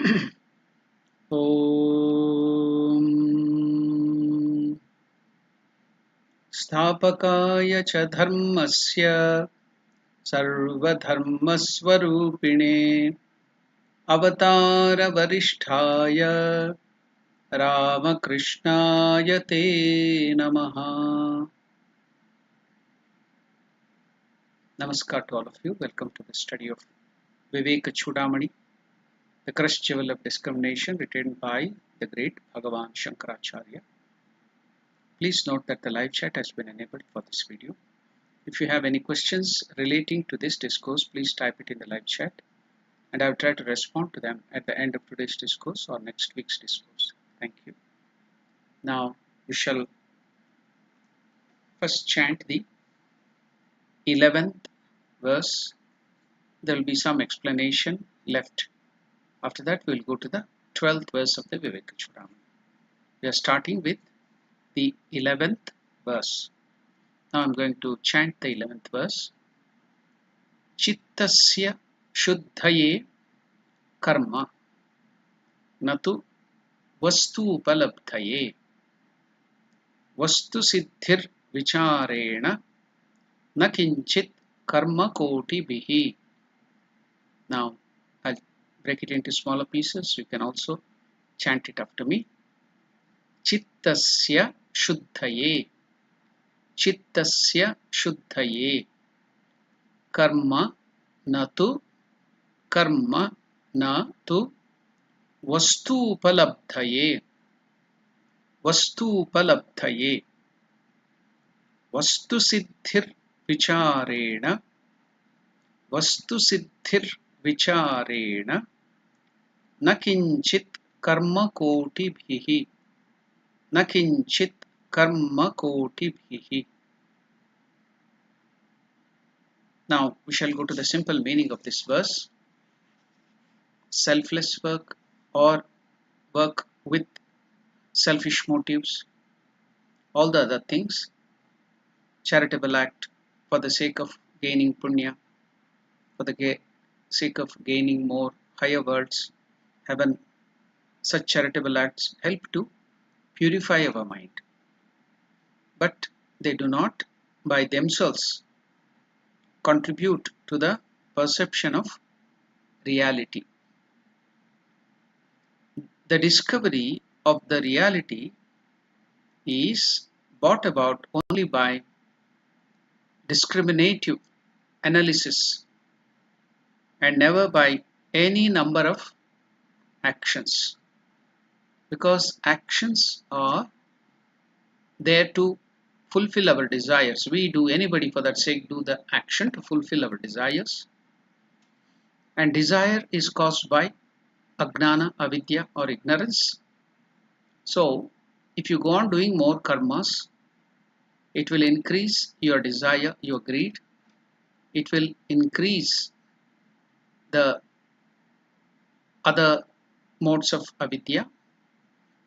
ॐ स्थापकाय च धर्मस्य सर्वधर्मस्वरूपिणे अवतारवरिष्ठाय रामकृष्णाय ते नमः. Namaskar to all of you. Welcome to the study of Vivekachudamani, the Crest-Jewel of Discrimination, written by the great Bhagavan Shankaracharya. Please note that the live chat has been enabled for this video. If you have any questions relating to this discourse, please type it in the live chat and I will try to respond to them at the end of today's discourse or next week's discourse. Thank you. Now we shall first chant the 11th verse. There will be some explanation left. After that we will go to the 12th verse of the Vivekachudamani. We are starting with the 11th verse. Now I am going to chant the 11th verse. Chittasya shuddhaye karma natu vastu upalabdhaye vastu siddhir vicharena na kinchit karma koti bihi. Now I'll break it into smaller pieces. You can also chant it after me. Chittasya shuddhaye, Chittasya shuddhaye, karma natu vastu upalabdhaye, vastu siddhir vicharena, na kinchit karma koti bhihi, na kinchit karma koti bhihi. Now we shall go to the simple meaning of this verse. Selfless work or work with selfish motives, all the other things, charitable act for the sake of gaining punya, for the sake of gaining more higher worlds, heaven, such charitable acts help to purify our mind. But they do not by themselves contribute to the perception of reality. The discovery of the reality is brought about only by discriminative analysis and never by any number of actions, because actions are there to fulfill our desires. Anybody for that sake do the action to fulfill our desires, and desire is caused by ajnana, avidya or ignorance. So if you go on doing more karmas, it will increase your desire, your greed. It will increase the other modes of avidya.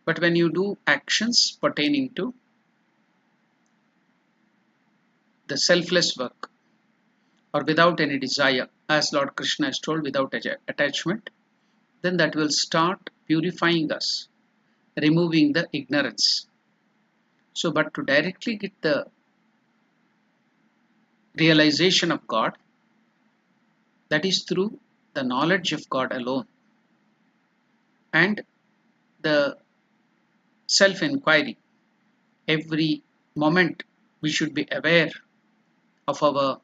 But when you do actions pertaining to the selfless work or without any desire, as Lord Krishna has told, without attachment, then that will start purifying us, removing the ignorance. So, but to directly get the realization of God, that is through the knowledge of God alone and the self-inquiry. Every moment we should be aware of our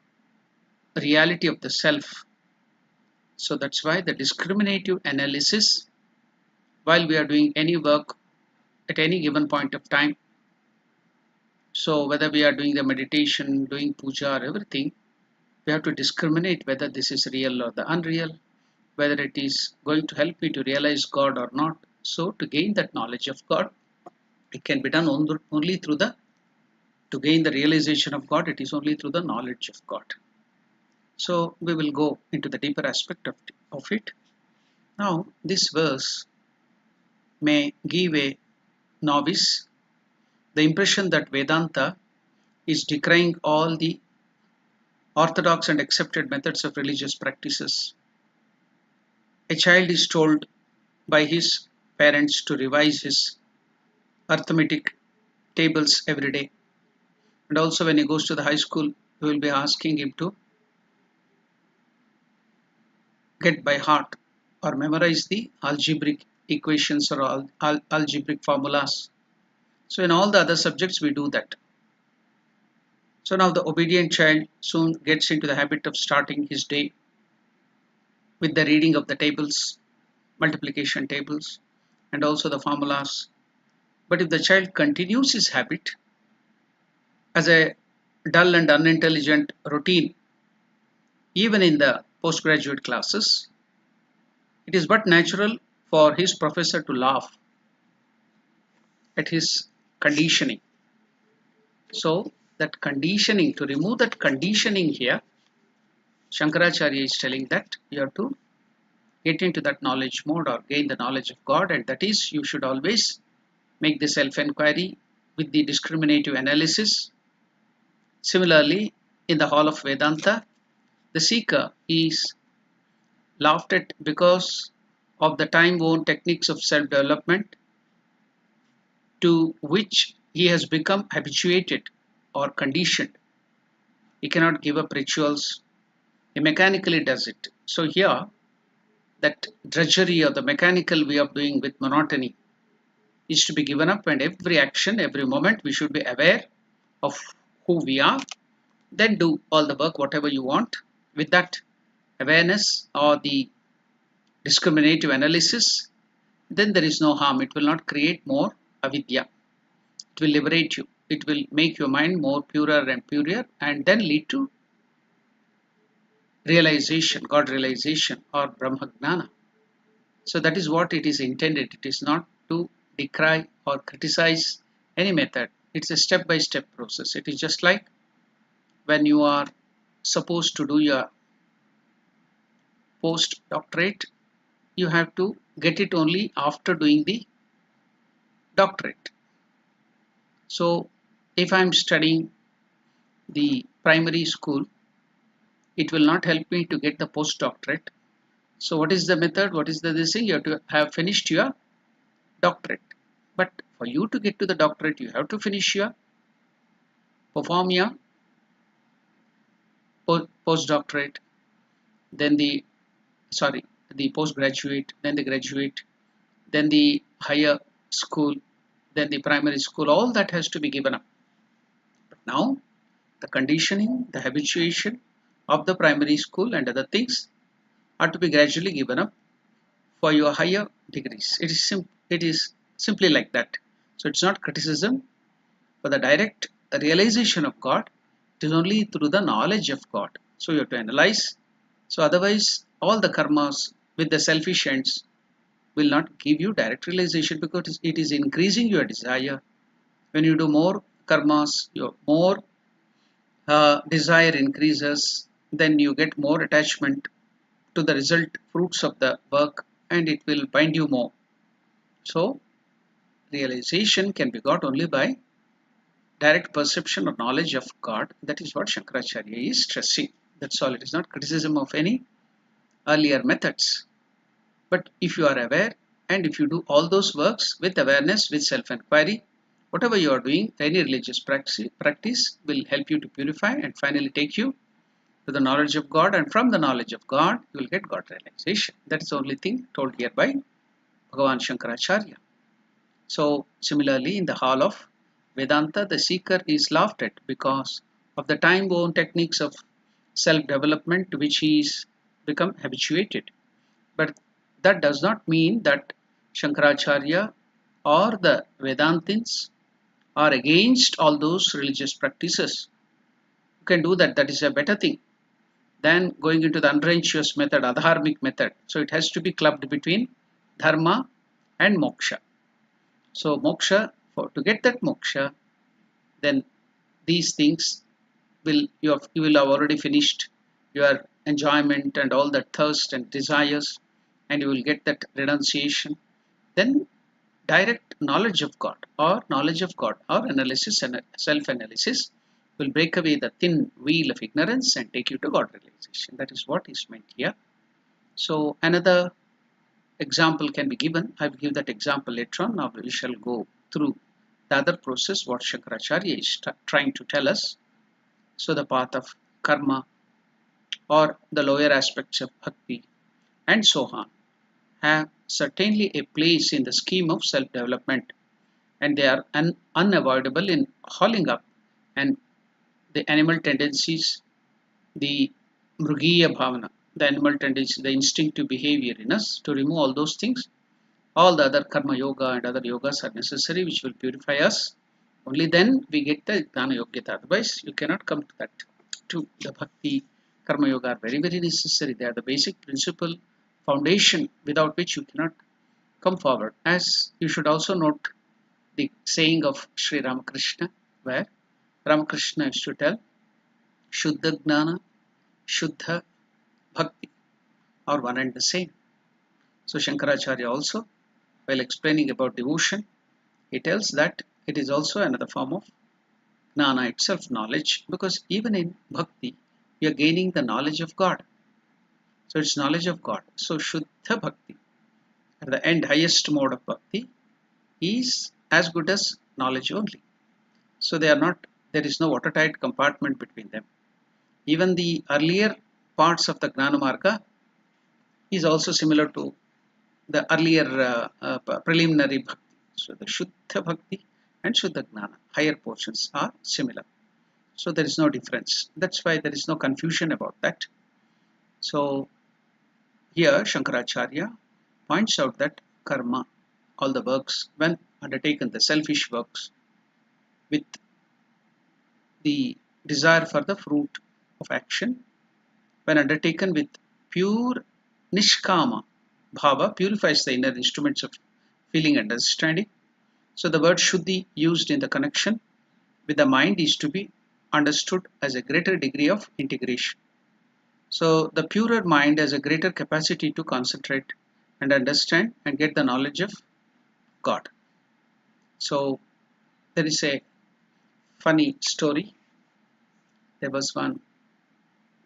reality of the self. So that's why the discriminative analysis, while we are doing any work at any given point of time, so whether we are doing the meditation, doing puja or everything, we have to discriminate whether this is real or the unreal, whether it is going to help me to realize God or not. So to gain that knowledge of God, it can be done only through to gain the realization of God, it is only through the knowledge of God. So we will go into the deeper aspect of it. Now this verse may give a novice the impression that Vedanta is decrying all the orthodox and accepted methods of religious practices. A child is told by his parents to revise his arithmetic tables every day. And also when he goes to the high school, we will be asking him to get by heart or memorize the algebraic equations or algebraic formulas. So in all the other subjects we do that. So now the obedient child soon gets into the habit of starting his day with the reading of the tables, multiplication tables, and also the formulas. But if the child continues his habit as a dull and unintelligent routine, even in the postgraduate classes, it is but natural for his professor to laugh at his conditioning. So that conditioning, to remove that conditioning here, Shankaracharya is telling that you have to get into that knowledge mode or gain the knowledge of God, and that is you should always make the self-enquiry with the discriminative analysis. Similarly, in the hall of Vedanta, the seeker is laughed at because of the time-worn techniques of self-development to which he has become habituated or conditioned. He cannot give up rituals. He mechanically does it. So here, that drudgery or the mechanical way of doing with monotony is to be given up, and every action, every moment, we should be aware of who we are. Then do all the work, whatever you want. With that awareness or the discriminative analysis, then there is no harm. It will not create more avidya. It will liberate you. It will make your mind more purer and purer, and then lead to realization, God realization or Brahma Gnana. So that is what it is intended. It is not to decry or criticize any method. It's a step-by-step process. It is just like when you are supposed to do your post-doctorate, you have to get it only after doing the doctorate. So if I'm studying the primary school, it will not help me to get the post-doctorate. So what is the method? What is this thing? You have to have finished your doctorate. But for you to get to the doctorate, you have to finish your, perform your postdoctorate, then the postgraduate, then the graduate, then the higher school, then the primary school. All that has to be given up. But now the conditioning, the habituation of the primary school and other things are to be gradually given up for your higher degrees. It is simply like that. So it's not criticism. For the direct realization of God, it is only through the knowledge of God. So you have to analyze. So otherwise, all the karmas with the selfish ends will not give you direct realization, because it is increasing your desire. When you do more karmas, your more desire increases, then you get more attachment to the result fruits of the work, and it will bind you more. So realization can be got only by direct perception or knowledge of God. That is what Shankaracharya is stressing. That's all. It is not criticism of any earlier methods. But if you are aware, and if you do all those works with awareness, with self-enquiry, whatever you are doing, any religious practice will help you to purify and finally take you to the knowledge of God, and from the knowledge of God, you will get God realization. That is the only thing told here by Bhagavan Shankaracharya. So similarly, in the hall of Vedanta, the seeker is laughed at because of the time-worn techniques of self-development to which he is become habituated. But that does not mean that Shankaracharya or the Vedantins are against all those religious practices. You can do that. That is a better thing than going into the unrighteous method, adharmic method. So it has to be clubbed between dharma and moksha. So moksha, to get that moksha, then these things you will have already finished your enjoyment and all that thirst and desires, and you will get that renunciation. Then direct knowledge of God or analysis and self-analysis will break away the thin veil of ignorance and take you to God realization. That is what is meant here. So another example can be given. I will give that example later on. Now we shall go through the other process what Shankaracharya is trying to tell us. So the path of karma or the lower aspects of bhakti and so on have certainly a place in the scheme of self-development, and they are unavoidable in hauling up and the animal tendencies, the mrugiya bhavana, the animal tendency, the instinctive behavior in us. To remove all those things, all the other karma yoga and other yogas are necessary, which will purify us. Only then we get the jnana yogyata. Otherwise, you cannot come to that. To the bhakti, karma yoga are very, very necessary. They are the basic principle, foundation without which you cannot come forward. As you should also note the saying of Sri Ramakrishna, where Ramakrishna used to tell, Shuddha Gnana, Shuddha Bhakti are one and the same. So Shankaracharya also, while explaining about devotion, he tells that it is also another form of Gnana itself, knowledge, because even in Bhakti, we are gaining the knowledge of God. So it's knowledge of God. So Shuddha Bhakti, at the end, highest mode of Bhakti, is as good as knowledge only. So they are not, there is no watertight compartment between them. Even the earlier parts of the Gnana Marga is also similar to the earlier preliminary Bhakti. So the Shuddha Bhakti and Shuddha Gnana, higher portions, are similar. So there is no difference. That's why there is no confusion about that. So here Shankaracharya points out that karma, all the works, when undertaken, the selfish works, with the desire for the fruit of action, when undertaken with pure nishkama bhava, purifies the inner instruments of feeling and understanding. So the word shuddhi used in the connection with the mind is to be understood as a greater degree of integration. So the purer mind has a greater capacity to concentrate and understand and get the knowledge of God. So there is a funny story. There was one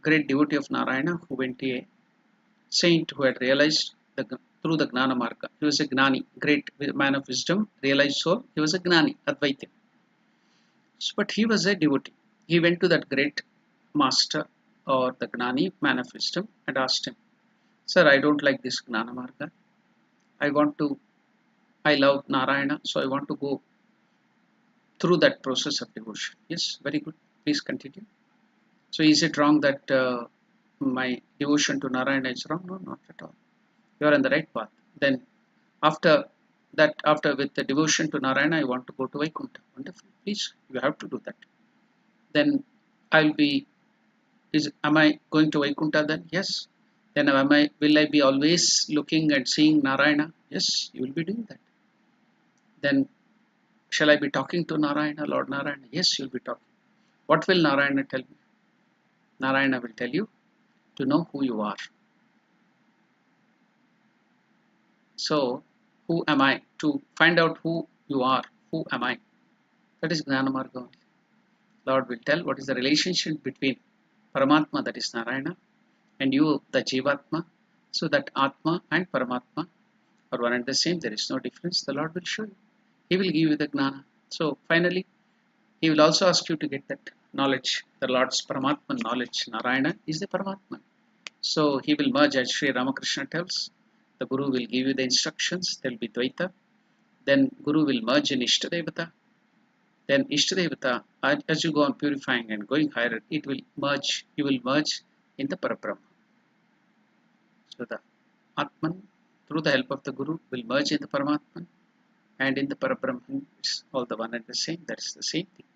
great devotee of Narayana who went to a saint who had realized through the Gnana Marga. He was a Gnani, great man of wisdom, realized soul. He was a Gnani, Advaita. But he was a devotee. He went to that great master or the Gnani, man of wisdom, and asked him, Sir, I don't like this Gnana Marga. I love Narayana, so I want to go through that process of devotion. Yes, very good. Please continue. So is it wrong that my devotion to Narayana is wrong? No, not at all. You are on the right path. Then after with the devotion to Narayana, I want to go to Vaikuntha. Wonderful. Please, you have to do that. Then am I going to Vaikuntha then? Yes. Then will I be always looking and seeing Narayana? Yes, you will be doing that. Then shall I be talking to Narayana, Lord Narayana? Yes, you will be talking. What will Narayana tell me? Narayana will tell you to know who you are. So, who am I? To find out who you are, who am I? That is Gnana Marga only. Lord will tell what is the relationship between Paramatma, that is Narayana, and you, the Jivatma. So that Atma and Paramatma are one and the same. There is no difference. The Lord will show you. He will give you the Gnana. So finally, He will also ask you to get that knowledge. The Lord's Paramatma knowledge. Narayana is the Paramatma. So He will merge, as Sri Ramakrishna tells. The Guru will give you the instructions. There will be Dvaita. Then Guru will merge in Ishtadevata. Then Ishtadevata, as you go on purifying and going higher, it will merge. You will merge in the Parabrahma. So the Atman, through the help of the Guru, will merge in the Paramatman, and in the Parabrahman, it's all the one and the same. That is the same thing.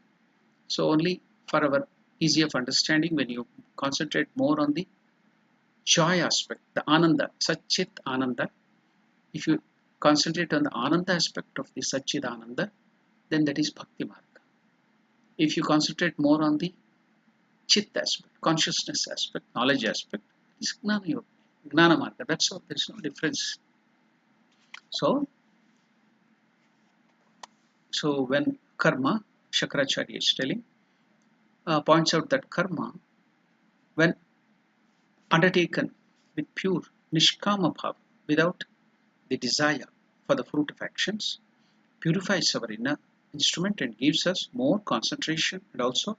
So only for our ease of understanding, when you concentrate more on the joy aspect, the Ananda, Satchit Ananda, if you concentrate on the Ananda aspect of the Satchit Ananda, then that is Bhakti Marga. If you concentrate more on the Chit aspect, consciousness aspect, knowledge aspect, it's Gnana Yoga, Gnana Marga. That's all. There is no difference. So when karma, Shankaracharya is telling, points out that karma, when undertaken with pure nishkama bhava, without the desire for the fruit of actions, purifies our inner instrument and gives us more concentration and also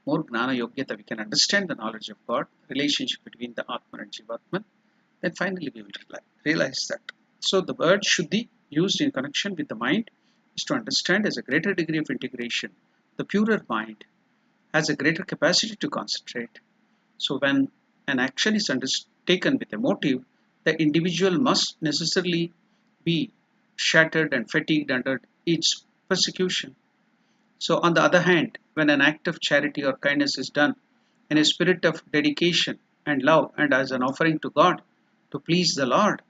more gnana yogyata. We can understand the knowledge of God, relationship between the Atman and Jivatman. Then finally we will realize that. So the word Shuddhi used in connection with the mind is to understand as a greater degree of integration. The purer mind has a greater capacity to concentrate. So when an action is undertaken with a motive, the individual must necessarily be shattered and fatigued under its persecution. So on the other hand, when an act of charity or kindness is done in a spirit of dedication and love and as an offering to God to please the Lord,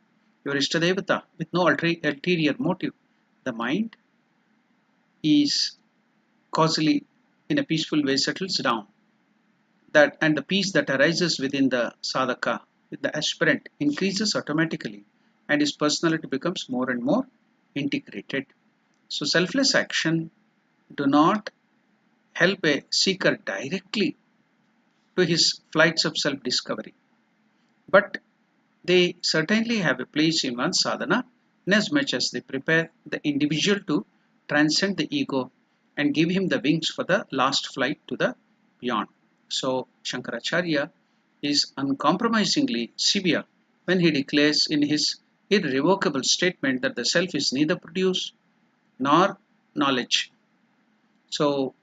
your Ishtadevata, with no ulterior motive, the mind is causally in a peaceful way settles down. That and the peace that arises within the sadhaka, with the aspirant, increases automatically and his personality becomes more and more integrated. So selfless action do not help a seeker directly to his flights of self-discovery, but they certainly have a place in one's sadhana inasmuch as they prepare the individual to transcend the ego and give him the wings for the last flight to the beyond. So Shankaracharya is uncompromisingly severe when he declares in his irrevocable statement that the self is neither produce nor knowledge. So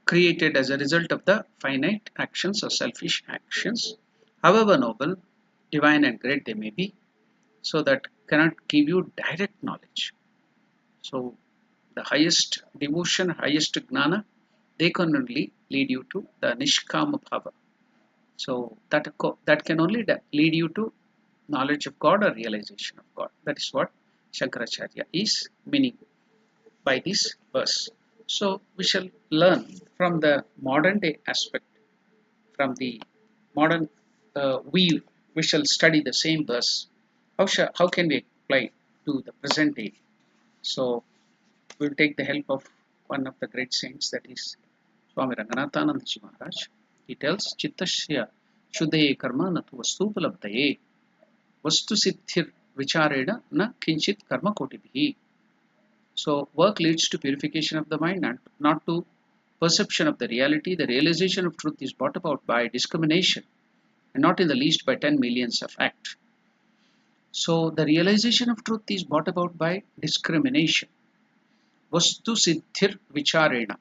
created as a result of the finite actions or selfish actions, however noble, divine and great they may be, so that cannot give you direct knowledge. So the highest devotion, highest gnana, they can only lead you to the nishkama bhava. So that can only lead you to knowledge of God or realization of God. That is what Shankaracharya is meaning by this verse. So we shall learn from the modern day aspect, from the modern we shall study the same verse. How can we apply to the present day? So we'll take the help of one of the great saints, that is Swami Ranganathananda Ji Maharaj. He tells, Chittasya Shuddhaye karma natu vastupalabdaye vastu siddhir vicharena na kinchit karma kotibhi. So work leads to purification of the mind and not to perception of the reality. The realization of truth is brought about by discrimination and not in the least by 10 millions of acts. So the realization of truth is brought about by discrimination. Vastu siddhir vicharena.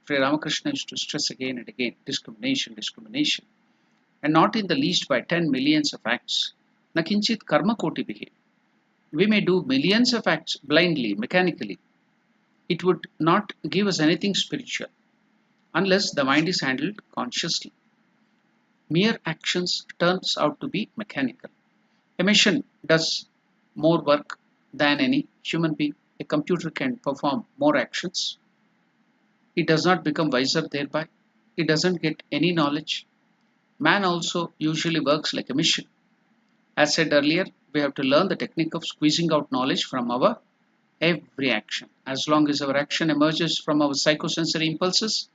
Sri Ramakrishna used to stress again and again, discrimination, discrimination. And not in the least by 10 millions of acts. Nakinchit karma koti bihi. We may do millions of acts blindly, mechanically. It would not give us anything spiritual unless the mind is handled consciously. Mere actions turns out to be mechanical. A machine does more work than any human being. A computer can perform more actions. It does not become wiser thereby. It doesn't get any knowledge. Man also usually works like a machine. As said earlier, we have to learn the technique of squeezing out knowledge from our every action. As long as our action emerges from our psychosensory impulses,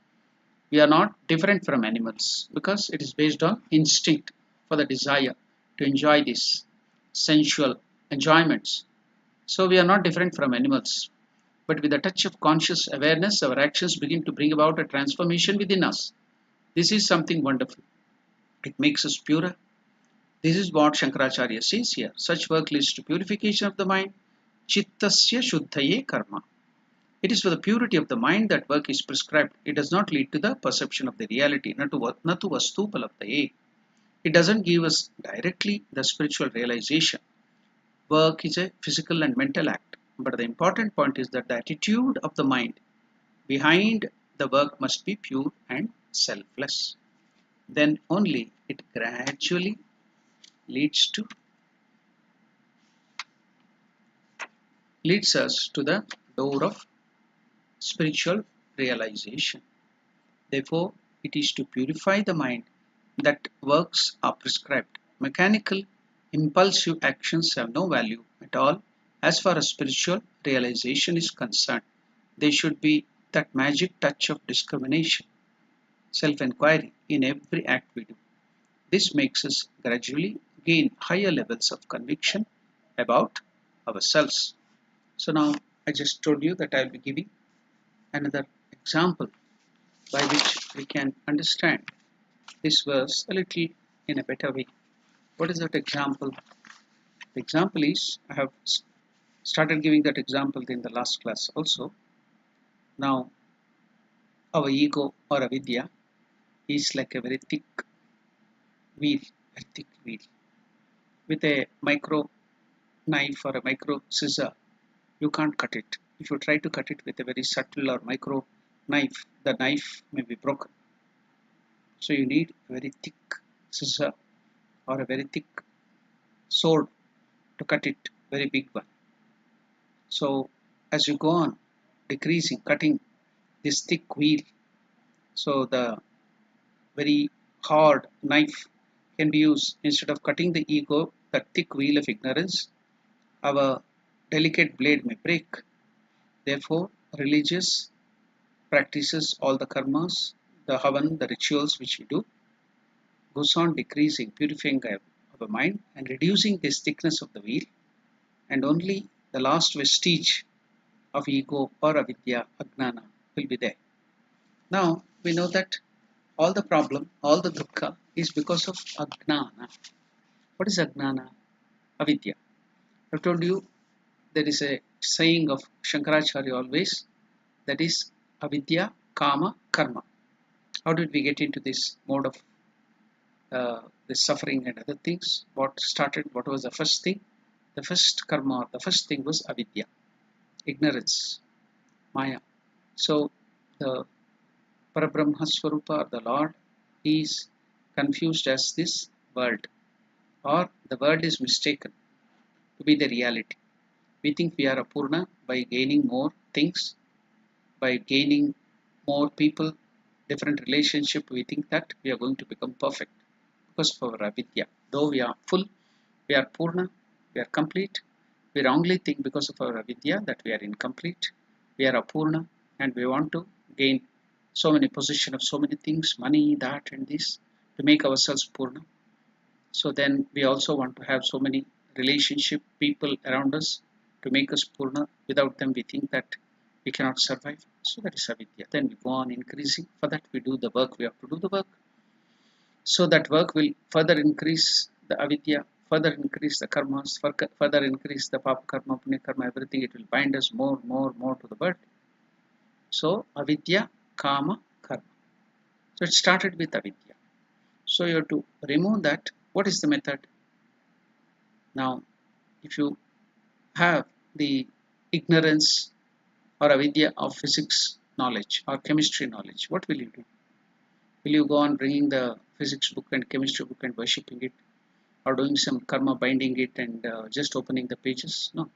we are not different from animals because it is based on instinct for the desire to enjoy these sensual enjoyments. So we are not different from animals. But with a touch of conscious awareness, our actions begin to bring about a transformation within us. This is something wonderful. It makes us purer. This is what Shankaracharya says here. Such work leads to purification of the mind. Chittasya shuddhaye karma. It is for the purity of the mind that work is prescribed. It does not lead to the perception of the reality. Natu vastu palaptaye. It doesn't give us directly the spiritual realization. Work is a physical and mental act. But the important point is that the attitude of the mind behind the work must be pure and selfless. Then only it gradually leads us to the door of spiritual realization. Therefore, it is to purify the mind that works are prescribed. Mechanical, impulsive actions have no value at all as far as spiritual realization is concerned. There should be that magic touch of discrimination, self-inquiry in every act we do. This makes us gradually gain higher levels of conviction about ourselves. So now I just told you that I will be giving another example by which we can understand this verse a little in a better way. What is that example? The example is, I have started giving that example in the last class also. Now, our ego or avidya is like a very thick wheel, a thick wheel. With a micro knife or a micro scissor, you can't cut it. If you try to cut it with a very subtle or micro knife, the knife may be broken. So you need a very thick scissor or a very thick sword to cut it, very big one. So as you go on decreasing, cutting this thick wheel, so the very hard knife can be used instead of cutting the ego, the thick wheel of ignorance. Our delicate blade may break. Therefore, religious practices, all the karmas, the havan, the rituals which we do, goes on decreasing, purifying our mind and reducing this thickness of the wheel, and only the last vestige of ego or avidya, ajnana, will be there. Now, we know that all the problem, all the dukkha is because of ajnana. What is ajnana? Avidya. I told you there is a saying of Shankaracharya always, that is avidya, kama, karma. How did we get into this mode of this suffering and other things? What started? What was the first thing? The first karma, the first thing was avidya, ignorance, maya. So the Parabrahma Swarupa, the Lord, is confused as this world, or the world is mistaken to be the reality. We think we are a Purna by gaining more things, by gaining more people, different relationship. We think that we are going to become perfect because of our avidya. Though we are full, we are Purna, we are complete. We wrongly think because of our avidya that we are incomplete, we are apurna, and we want to gain so many possession of so many things, money, that and this, to make ourselves purna. So then we also want to have so many relationship people around us to make us purna. Without them we think that we cannot survive. So that is avidya. Then we go on increasing. For that we do the work. We have to do the work. So that work will further increase the avidya, further increase the karmas, further increase the papa karma, punya karma, everything. It will bind us more to the world. So avidya, kama, karma. So it started with avidya. So you have to remove that. What is the method? Now, if you have the ignorance or avidya of physics knowledge or chemistry knowledge, what will you do? Will you go on bringing the physics book and chemistry book and worshipping it, or doing some karma, binding it and just opening the pages? No.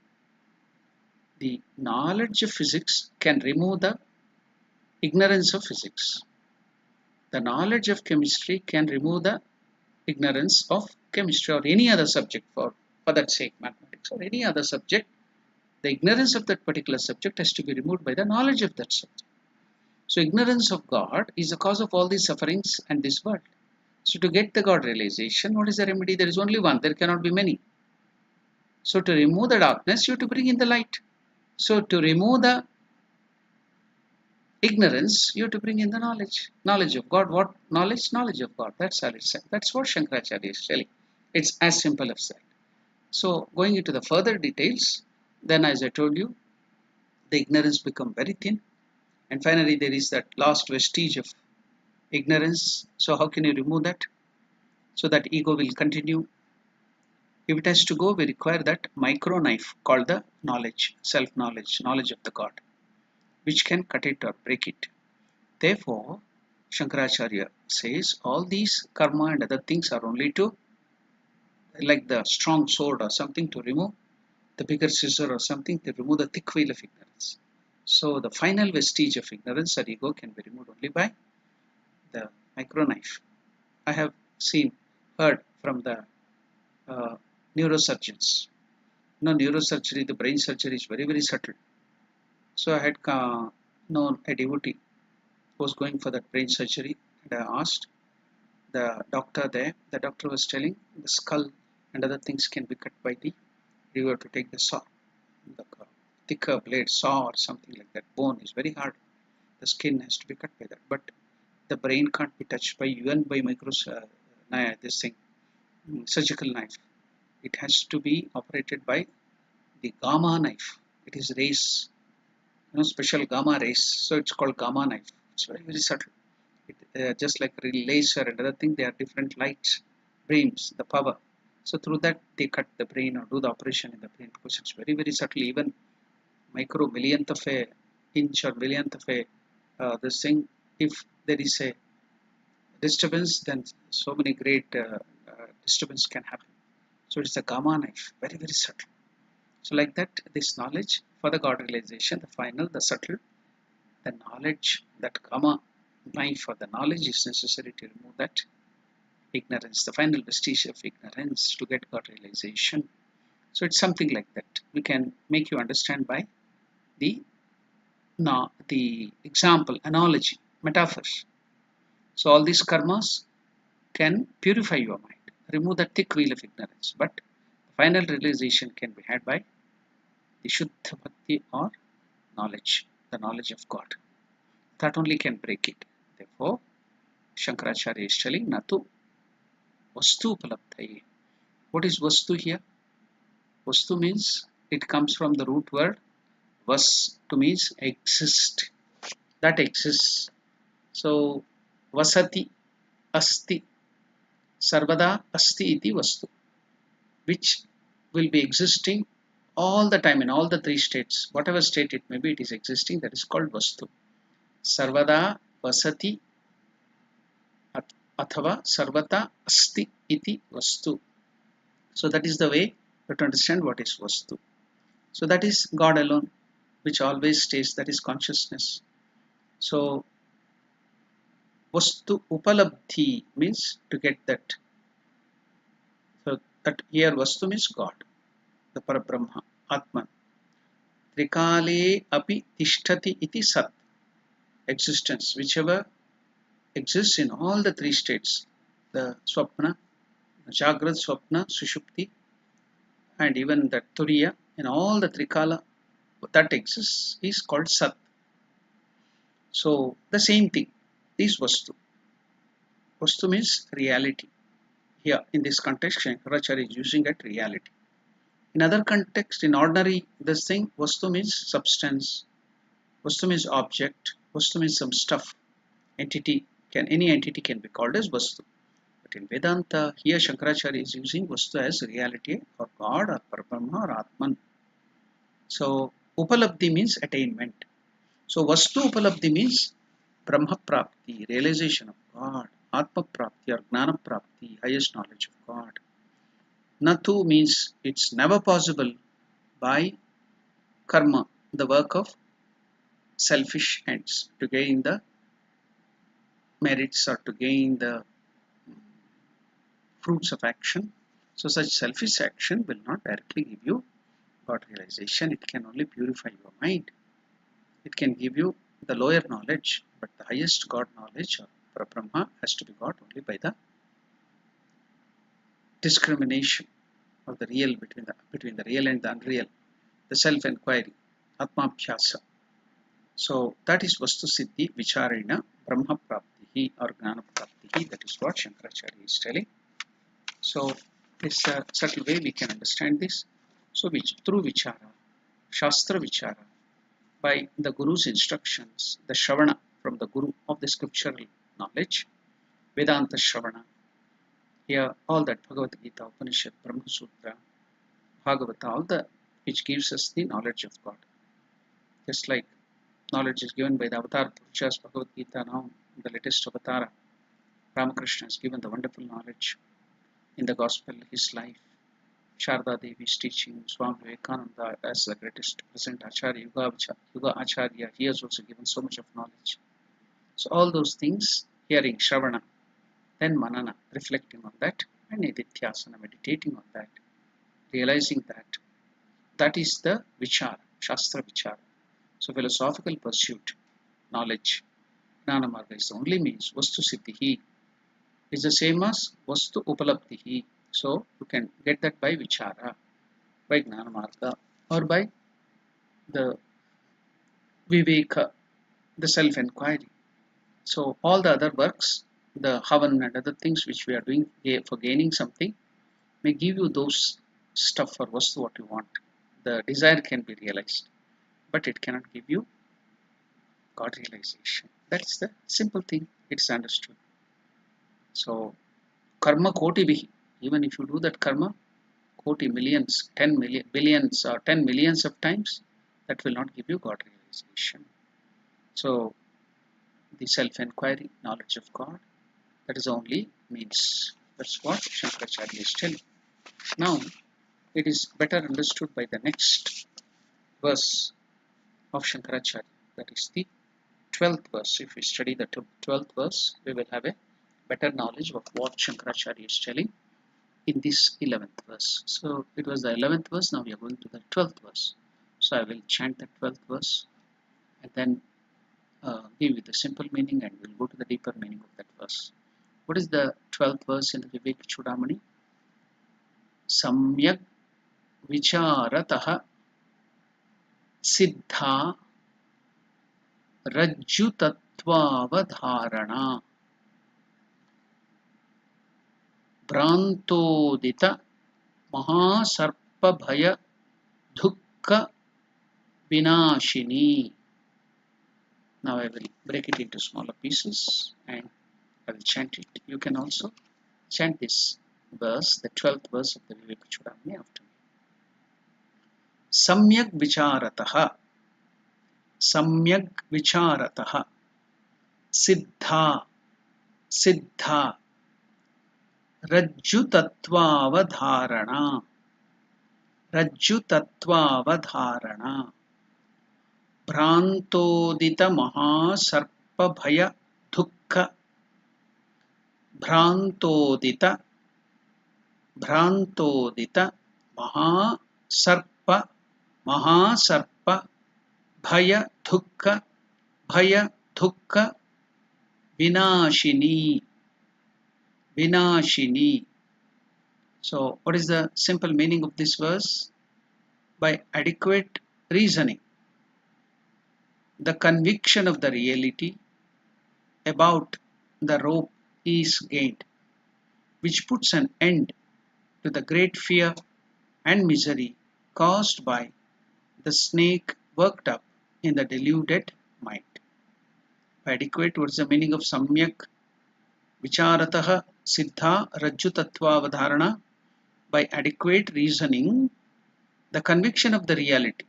The knowledge of physics can remove the ignorance of physics. The knowledge of chemistry can remove the ignorance of chemistry or any other subject, for that sake, mathematics or any other subject. The ignorance of that particular subject has to be removed by the knowledge of that subject. So ignorance of God is the cause of all these sufferings and this world. So to get the God realization, what is the remedy? There is only one. There cannot be many. So to remove the darkness, you have to bring in the light. So to remove the ignorance, you have to bring in the knowledge. Knowledge of God. What knowledge? Knowledge of God. That's all it said. That's what Shankaracharya is telling. It's as simple as that. So going into the further details, then as I told you, the ignorance become very thin. And finally, there is that last vestige of ignorance. So how can you remove that? So that ego will continue. If it has to go, we require that micro knife called the knowledge, self-knowledge, knowledge of the God, which can cut it or break it. Therefore, Shankaracharya says all these karma and other things are only to, like the strong sword or something, to remove the bigger scissor or something, to remove the thick veil of ignorance. So the final vestige of ignorance or ego can be removed only by the micro knife. I have heard from the neurosurgeons. Neurosurgery, the brain surgery is very subtle. So I had known a devotee who was going for that brain surgery, and I asked the doctor there. The doctor was telling the skull and other things can be cut by the You have to take the saw, the thicker blade saw or something like that. Bone is very hard. The skin has to be cut by that. But the brain can't be touched by even by this thing, surgical knife. It has to be operated by the gamma knife. It is rays, special gamma rays. So it's called gamma knife. It's very, very subtle. Just like laser and other thing, they are different lights, beams, the power. So through that they cut the brain or do the operation in the brain because it's very, very subtle. Even micro millionth of a inch or millionth of a this thing, if there is a disturbance, then so many great disturbance can happen. So it's a gamma knife, very, very subtle. So like that, this knowledge for the God realization, the final, the subtle, the knowledge, that gamma knife or the knowledge is necessary to remove that ignorance, the final vestige of ignorance to get God realization. So it's something like that. We can make you understand by the example, analogy, metaphors. So all these karmas can purify your mind, remove the thick veil of ignorance. But the final realization can be had by the Shuddha Bhakti or knowledge, the knowledge of God. That only can break it. Therefore, Shankaracharya is telling Natu Vastu Upalabdhaye. What is Vastu here? Vastu means it comes from the root word Vas to means exist. That exists. So Vasati Asti Sarvada Asti iti Vastu, which will be existing all the time in all the three states. Whatever state it may be, it is existing. That is called Vastu. Sarvada Vasati Athava Sarvata Asti iti Vastu. So that is the way to understand what is Vastu. So that is God alone, which always stays, that is consciousness. So Vastu Upalabdhi means to get that. So that here Vastu means God, the Parabrahma, Atman. Trikale api tishtati iti sat. Existence, whichever exists in all the three states, the Swapna, Jagrat, Swapna, Sushupti, and even the Turiya, in all the Trikala that exists is called Sat. So the same thing is Vastu. Vastu means reality. Here in this context, Shankaracharya is using that reality. In other context, in ordinary this thing, Vastu means substance. Vastu means object. Vastu means some stuff. Entity any entity can be called as Vastu. But in Vedanta, here Shankaracharya is using Vastu as reality or God or Parabrahma or Atman. So Upalabdhi means attainment. So Vastu Upalabdhi means Brahma Prapti, realization of God, Atma Prapti or Gnana Prapti, highest knowledge of God. Natu means it's never possible by karma, the work of selfish ends, to gain the merits or to gain the fruits of action. So such selfish action will not directly give you God realization. It can only purify your mind. It can give you the lower knowledge, but the highest God knowledge or Parabrahma has to be got only by the discrimination of the real between the real and the unreal, the self-enquiry, Atmabhyasa. So that is Vastu Siddhi Vicharena Brahma Praptihi or Gnana Praptihi. That is what Shankaracharya is telling. So this subtle way we can understand this. So through Vichara, Shastra Vichara, by the Guru's instructions, the Shravana from the Guru of the scriptural knowledge, Vedanta Shravana. Here all that Bhagavad Gita, Upanishad, Brahma Sutra, Bhagavata, all the which gives us the knowledge of God. Just like knowledge is given by the Avatar Purushas, Bhagavad Gita now, the latest Avatar, Ramakrishna has given the wonderful knowledge in the Gospel, his life. Sharda Devi's teaching, Swami Vivekananda as the greatest present Acharya, Yuga Acharya, he has also given so much of knowledge. So all those things, hearing Shravana, then Manana, reflecting on that, and Nididhyasana, meditating on that, realizing that, that is the Vichara, Shastra Vichara. So philosophical pursuit, knowledge, Gnana Marga is the only means. Vastu Siddhihi is the same as Vastu Upalabdhihi. So you can get that by Vichara. by Gnana Marga or by the Viveka, the self-inquiry. So all the other works, the Havan and other things which we are doing for gaining something, may give you those stuff or vastu what you want. The desire can be realized, but it cannot give you God realization. That's the simple thing. It's understood. So karma koti bihi. Even if you do that karma, koti millions, 10 million, billions or 10 millions of times, that will not give you God realization. So the self-inquiry, knowledge of God, that is only means. That's what Shankaracharya is telling. Now, it is better understood by the next verse of Shankaracharya. That is the 12th verse. If we study the 12th verse, we will have a better knowledge of what Shankaracharya is telling in this 11th verse. So it was the 11th verse, now we are going to the 12th verse. So I will chant the 12th verse and then give you the simple meaning, and we'll go to the deeper meaning of that verse. What is the 12th verse in the Vivekachudamani? Samyak vicharataha siddha rajjutatvavadharana brantodita mahasarpabhaya dukkha vinashini. Now I will break it into smaller pieces and I will chant it. You can also chant this verse, the 12th verse of the Vivekachudamani after me. Samyak vicharataha siddha rajjutatvavadharana brantodita mahasarpabhaya dukkha brantodita mahasarpa bhaya dukkha vinashini. So what is the simple meaning of this verse? By adequate reasoning, the conviction of the reality about the rope is gained, which puts an end to the great fear and misery caused by the snake worked up in the deluded mind. By adequate, what is the meaning of samyak vicharataha siddha rajjutatvavadharana? By adequate reasoning, the conviction of the reality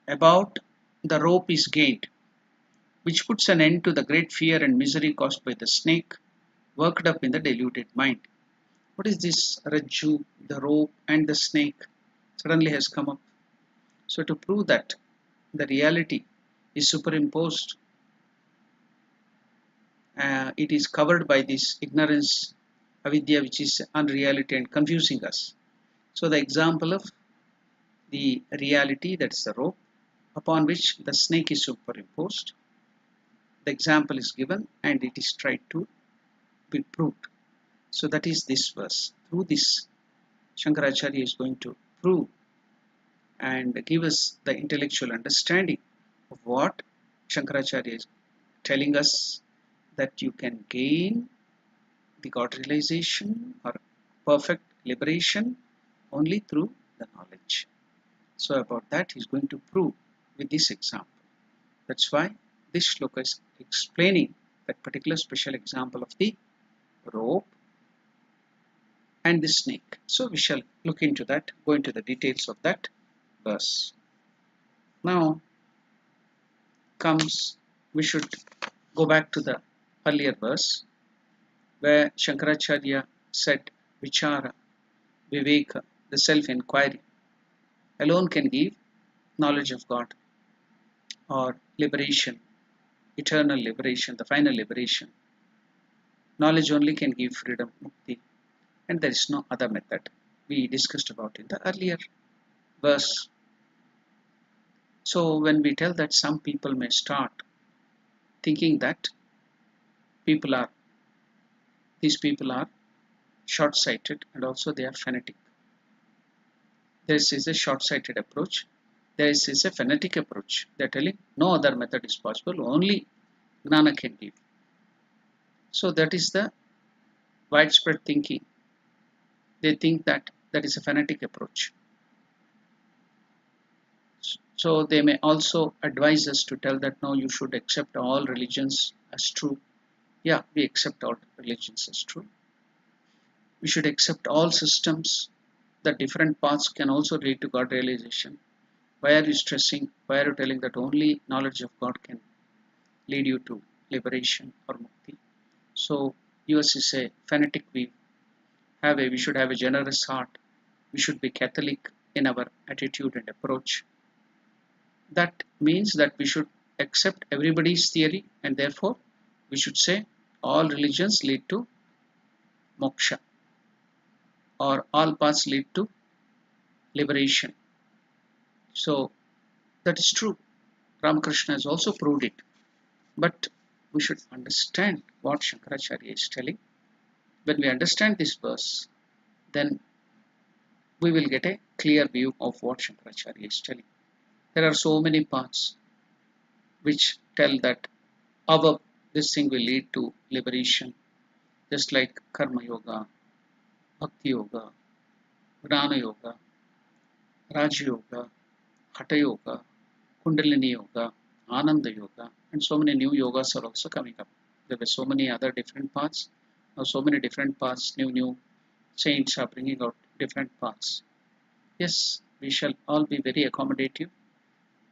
about the rope is gained, which puts an end to the great fear and misery caused by the snake worked up in the deluded mind. What is this rajju, the rope and the snake suddenly has come up? So to prove that the reality is superimposed, it is covered by this ignorance, avidya, which is unreality and confusing us. So the example of the reality, that's the rope, upon which the snake is superimposed, the example is given and it is tried to be proved. So that is this verse. Through this, Shankaracharya is going to prove and give us the intellectual understanding of what Shankaracharya is telling us, that you can gain the God realization or perfect liberation only through the knowledge. So about that he is going to prove with this example. That's why this shloka is explaining that particular special example of the rope and the snake. So we shall look into that, go into the details of that verse. Now comes, we should go back to the earlier verse where Shankaracharya said vichara, viveka, the self-inquiry alone can give knowledge of God or liberation, eternal liberation, the final liberation. Knowledge only can give freedom, mukti, and there is no other method. We discussed about in the earlier verse. So when we tell that, some people may start thinking that these people are short-sighted and also they are fanatic. This is a short-sighted approach. This is a fanatic approach. They are telling no other method is possible, only Gnana can give. So that is the widespread thinking. They think that that is a fanatic approach. So they may also advise us to tell that no, you should accept all religions as true. Yeah, we accept all religions as true. We should accept all systems, that different paths can also lead to God realization. Why are you stressing? Why are you telling that only knowledge of God can lead you to liberation or mukti? So yours is a fanatic view. We should have a generous heart. We should be Catholic in our attitude and approach. That means that we should accept everybody's theory, and therefore we should say all religions lead to moksha, or all paths lead to liberation. So that is true. Ramakrishna has also proved it. But we should understand what Shankaracharya is telling. When we understand this verse, then we will get a clear view of what Shankaracharya is telling. There are so many paths which tell that this thing will lead to liberation, just like Karma Yoga, Bhakti Yoga, Gnana Yoga, Raja Yoga, Hatha Yoga, Kundalini Yoga, Ananda Yoga, and so many new yogas are also coming up. There were so many other different paths. Now so many different paths, new saints are bringing out different paths. Yes, we shall all be very accommodative.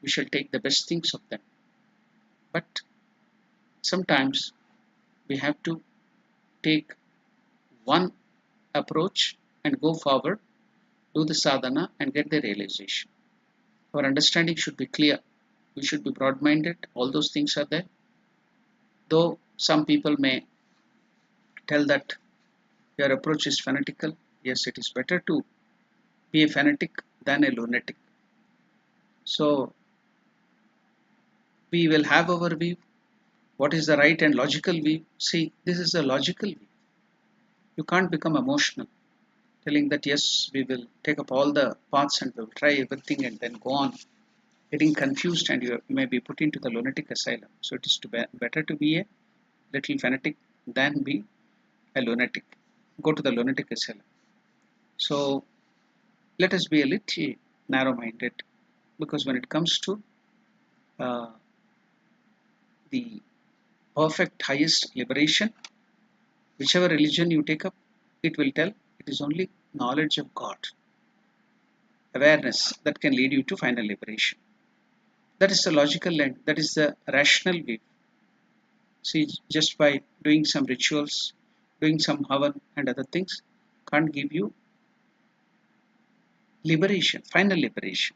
We shall take the best things of them. But sometimes we have to take one approach and go forward, do the sadhana and get the realization. Our understanding should be clear. We should be broad-minded. All those things are there. Though some people may tell that your approach is fanatical. Yes, it is better to be a fanatic than a lunatic. So we will have our view. What is the right and logical view? See, this is a logical view. You can't become emotional, telling that yes, we will take up all the paths and we'll try everything and then go on, getting confused, and you may be put into the lunatic asylum. So it is better to be a little fanatic than be a lunatic. Go to the lunatic asylum. So let us be a little narrow-minded, because when it comes to uh, the perfect highest liberation, whichever religion you take up, it will tell it is only knowledge of God, awareness, that can lead you to final liberation. That is the logical end, that is the rational view. See, just by doing some rituals, doing some havan and other things, can't give you liberation, final liberation.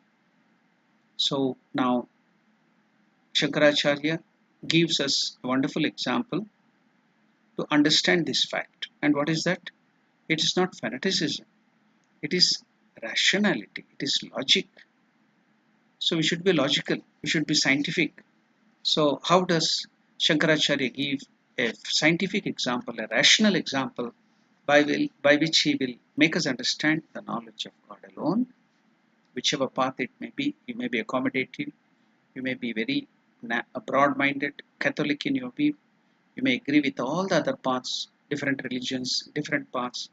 So now Shankaracharya gives us a wonderful example to understand this fact. And what is that? It is not fanaticism. It is rationality. It is logic. So we should be logical. We should be scientific. So how does Shankaracharya give a scientific example, a rational example, by which he will make us understand the knowledge of God alone, whichever path it may be. You may be accommodative. You may be very broad-minded, Catholic in your view. You may agree with all the other paths, different religions, different paths.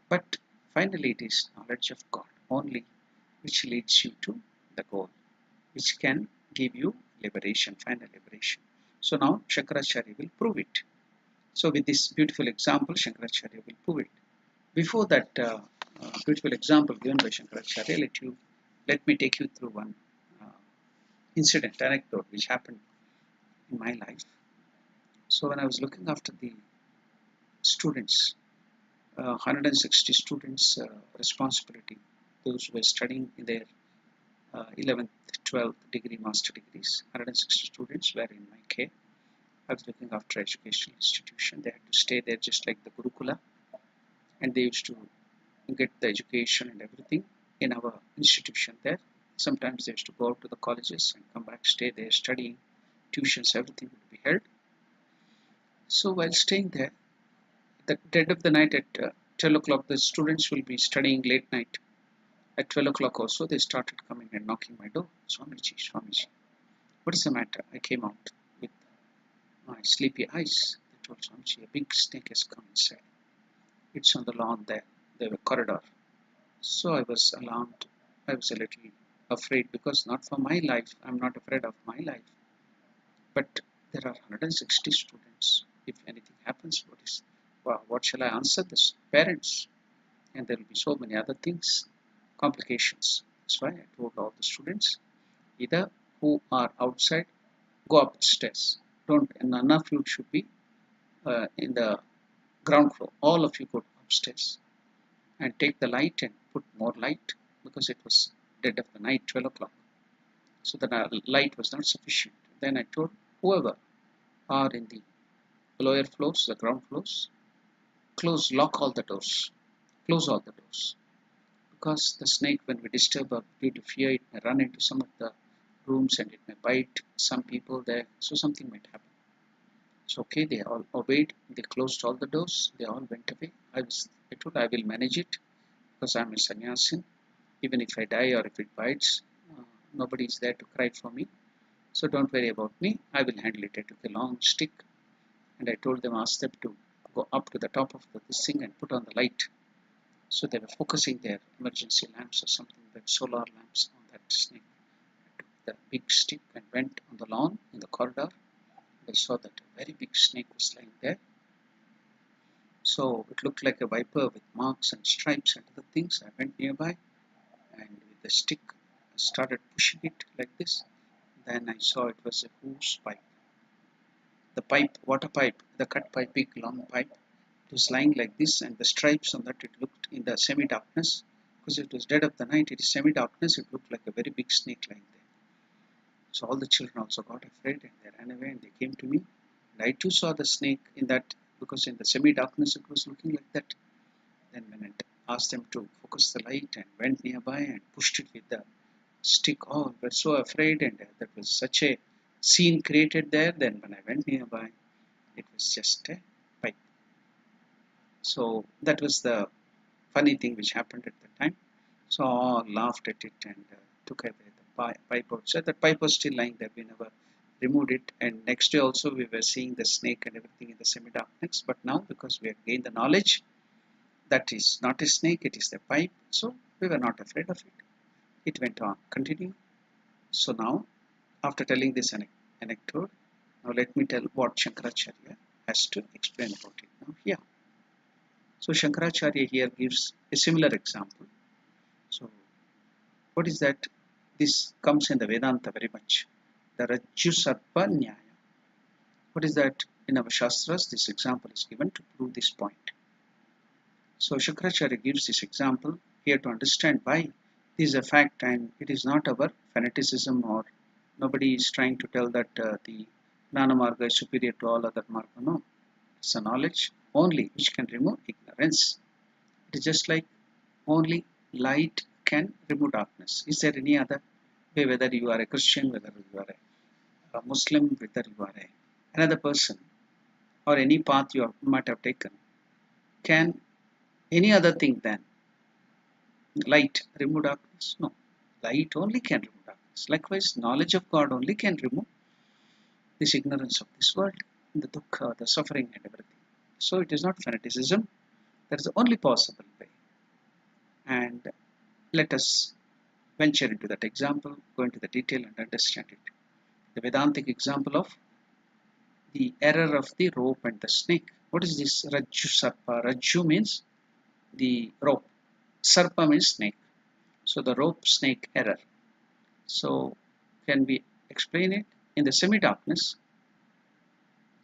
But finally it is knowledge of God only which leads you to the goal, which can give you liberation, final liberation. So now Shankaracharya will prove it. So with this beautiful example, Shankaracharya will prove it. Before that beautiful example given by Shankaracharya, let me take you through one incident, anecdote which happened in my life. So when I was looking after the students, 160 students responsibility, those who were studying in their 11th, 12th degree, master degrees, 160 students were in my care. I was looking after educational institution. They had to stay there just like the Gurukula, and they used to get the education and everything in our institution there. Sometimes they used to go out to the colleges and come back, stay there, studying, tuitions, everything would be held. So while staying there, at the dead of the night at 12 o'clock, the students will be studying late night. at 12 o'clock also, they started coming and knocking my door. Swamiji, Swamiji, what is the matter? I came out with my sleepy eyes. They told Swamiji, a big snake has come inside. It's on the lawn there, the corridor. So I was alarmed. I was a little afraid because not for my life. I'm not afraid of my life. But there are 160 students. If anything happens, what shall I answer this? Parents. And there will be so many other things, complications. That's why I told all the students, either who are outside, go upstairs. Don't, and none of you should be in the ground floor. All of you go upstairs and take the light and put more light because it was dead of the night, 12 o'clock. So the light was not sufficient. Then I told whoever are in the lower floors, the ground floors, lock all the doors, close all the doors. Because the snake, when we disturb or due to fear, it may run into some of the rooms and it may bite some people there. So something might happen. So okay, they all obeyed. They closed all the doors. They all went away. I told I will manage it because I'm a sannyasin. Even if I die or if it bites, nobody is there to cry for me. So don't worry about me. I will handle it. I took a long stick and I told them, ask them to go up to the top of this thing and put on the light. So they were focusing their emergency lamps or something, that solar lamps on that snake. I took the big stick and went on the lawn in the corridor. I saw that a very big snake was lying there. So it looked like a viper with marks and stripes and other things. I went nearby and with the stick I started pushing it like this. Then I saw it was a hose pipe. The pipe, water pipe, the cut pipe, big long pipe. It was lying like this, and the stripes on that, it looked in the semi-darkness, because it was dead of the night, it is semi-darkness, it looked like a very big snake lying there. So all the children also got afraid and they ran away and they came to me. And I too saw the snake in that, because in the semi-darkness it was looking like that. Then when I asked them to focus the light and went nearby and pushed it with the stick, oh, we were so afraid, and that was such a scene created there. Then when I went nearby, it was just a pipe. So that was the funny thing which happened at the time. So all laughed at it and took away the pipe outside. The pipe was still lying there. We never removed it. And next day also we were seeing the snake and everything in the semi-darkness. But now, because we have gained the knowledge, that is not a snake, it is the pipe. So we were not afraid of it. It went on, continue. So now, after telling this anecdote, now let me tell what Shankaracharya has to explain about it now here. So Shankaracharya here gives a similar example. So what is that? This comes in the Vedanta very much. The Rajju Sarpa Nyaya. What is that? In our Shastras, this example is given to prove this point. So Shankaracharya gives this example here to understand why this is a fact, and it is not our fanaticism, or nobody is trying to tell that the Jnana Marga is superior to all other Marga. No. It's a knowledge only which can remove ignorance. It is just like only light can remove darkness. Is there any other way, whether you are a Christian, whether you are a Muslim, whether you are another person, or any path you might have taken, can any other thing than light remove darkness? No. Light only can remove darkness. Likewise, knowledge of God only can remove this ignorance of this world, the dukkha, the suffering and everything. So it is not fanaticism. That is the only possible way. And let us venture into that example, go into the detail and understand it. The Vedantic example of the error of the rope and the snake. What is this Rajju Sarpa? Rajju means the rope. Sarpa means snake. So the rope snake error. So can we explain it? In the semi-darkness,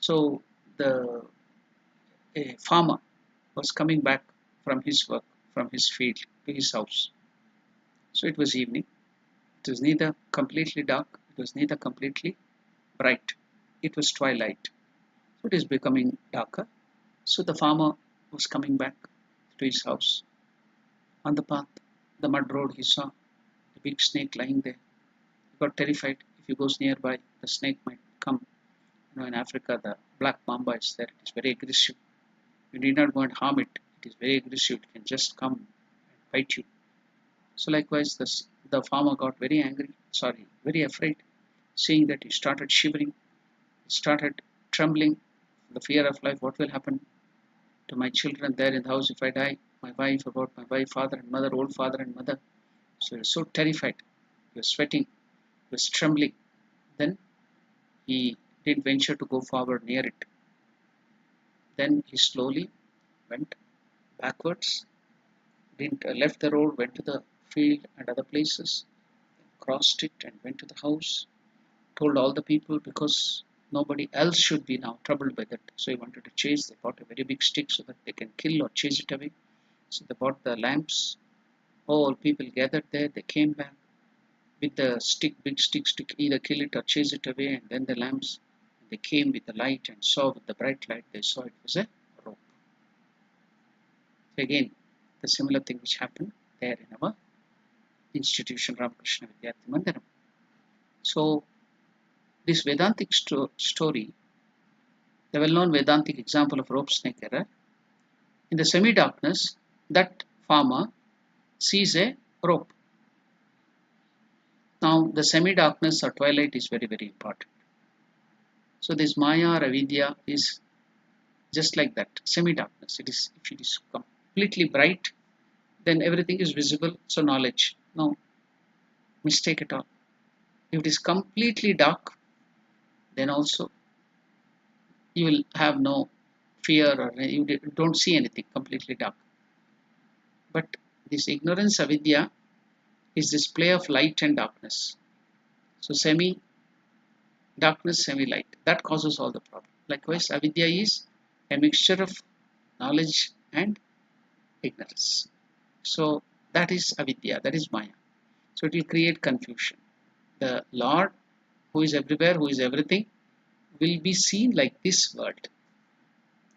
so a farmer was coming back from his work, from his field to his house. So it was evening. It was neither completely dark, it was neither completely bright. It was twilight. So it is becoming darker. So the farmer was coming back to his house. On the path, the mud road, he saw a big snake lying there. He got terrified. If he goes nearby, the snake might come. You know, in Africa, the black mamba is there. It is very aggressive. You need not go and harm it. It is very aggressive. It can just come and bite you. So likewise, the farmer got very angry, sorry, very afraid, seeing that he started shivering, he started trembling, the fear of life, what will happen to my children there in the house if I die, my wife, about my wife, father and mother, old father and mother. So he was so terrified, he was sweating, he was trembling. Then he didn't venture to go forward near it. Then he slowly went backwards, didn't left the road, went to the field and other places, crossed it and went to the house, told all the people because nobody else should be now troubled by that. So he wanted to chase. They bought a very big stick so that they can kill or chase it away. So they bought the lamps. All people gathered there. They came back with the stick, big sticks to either kill it or chase it away. And then the lamps. They came with the light and saw with the bright light. They saw it was a rope. So again, the similar thing which happened there in our institution, Ramakrishna Vidyarthi Mandiram. So this Vedantic story, the well-known Vedantic example of rope snake error, in the semi-darkness, that farmer sees a rope. Now, the semi-darkness or twilight is very, very important. So this Maya or Avidya is just like that, semi-darkness. It is, if it is completely bright, then everything is visible, so knowledge. No mistake at all. If it is completely dark, then also you will have no fear or you don't see anything, completely dark. But this ignorance, avidya, is this play of light and darkness. So semi-darkness, semi-light. That causes all the problem. Likewise, avidya is a mixture of knowledge and ignorance. So that is avidya, that is maya. So it will create confusion. The Lord, who is everywhere, who is everything, will be seen like this world